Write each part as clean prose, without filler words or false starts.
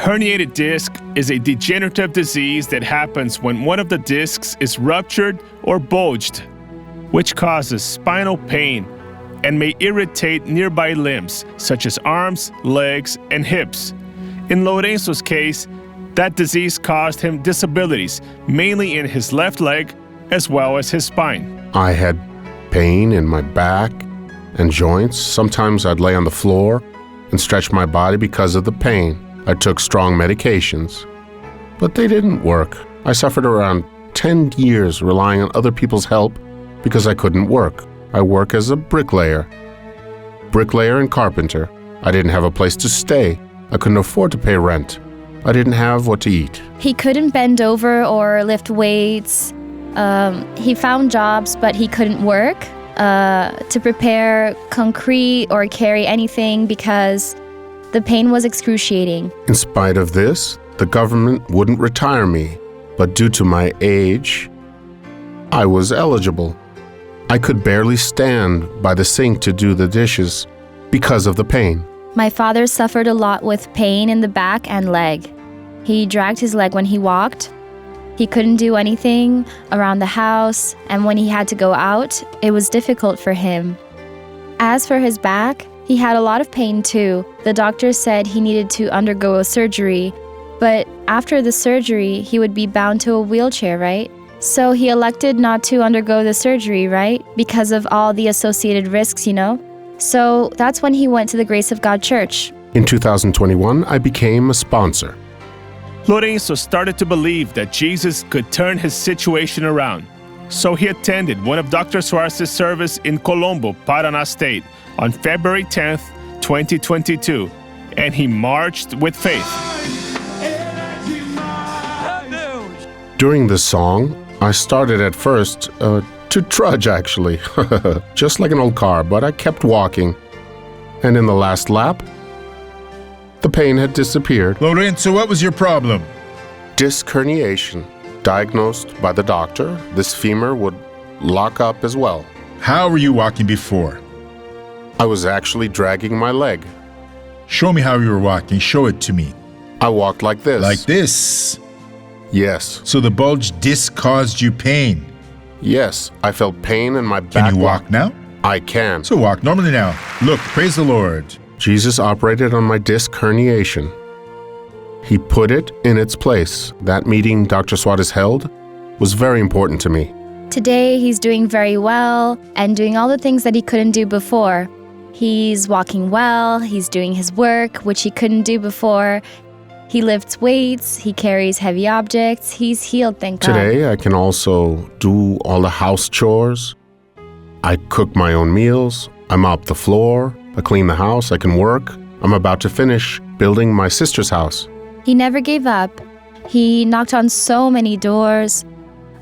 Herniated disc is a degenerative disease that happens when one of the discs is ruptured or bulged, which causes spinal pain and may irritate nearby limbs, such as arms, legs, and hips. In Lorenzo's case, that disease caused him disabilities, mainly in his left leg as well as his spine. I had pain in my back and joints. Sometimes I'd lay on the floor and stretch my body because of the pain. I took strong medications, but they didn't work. I suffered around 10 years relying on other people's help because I couldn't work. I work as a bricklayer and carpenter. I didn't have a place to stay. I couldn't afford to pay rent. I didn't have what to eat. He couldn't bend over or lift weights. He found jobs, but he couldn't work to prepare concrete or carry anything because the pain was excruciating. In spite of this, the government wouldn't retire me, but due to my age, I was eligible. I could barely stand by the sink to do the dishes because of the pain. My father suffered a lot with pain in the back and leg. He dragged his leg when he walked. He couldn't do anything around the house, and when he had to go out, it was difficult for him. As for his back, he had a lot of pain too. The doctor said he needed to undergo a surgery, but after the surgery, he would be bound to a wheelchair, right? So he elected not to undergo the surgery, right? Because of all the associated risks, So that's when he went to the Grace of God Church. In 2021, I became a sponsor. Lorenzo started to believe that Jesus could turn his situation around. So he attended one of Dr. Soares' service in Colombo, Paraná State, on February 10th, 2022, and he marched with faith. During the song, I started at first to trudge, actually, just like an old car, but I kept walking. And in the last lap, the pain had disappeared. Lorenzo, what was your problem? Disc herniation. Diagnosed by the doctor, this femur would lock up as well. How were you walking before? I was actually dragging my leg. Show me how you were walking. Show it to me. I walked like this. Like this? Yes. So the bulged disc caused you pain? Yes, I felt pain in my back. Can you walk now? I can. So walk normally now. Look, praise the Lord. Jesus operated on my disc herniation. He put it in its place. That meeting Dr. Soares held was very important to me. Today, he's doing very well and doing all the things that he couldn't do before. He's walking well, he's doing his work, which he couldn't do before. He lifts weights, he carries heavy objects, he's healed, thank God. Today, I can also do all the house chores. I cook my own meals, I mop the floor, I clean the house, I can work. I'm about to finish building my sister's house. He never gave up. He knocked on so many doors,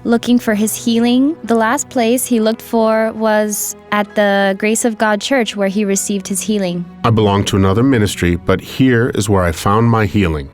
looking for his healing. The last place he looked for was at the Grace of God Church, where he received his healing. I belong to another ministry, but here is where I found my healing.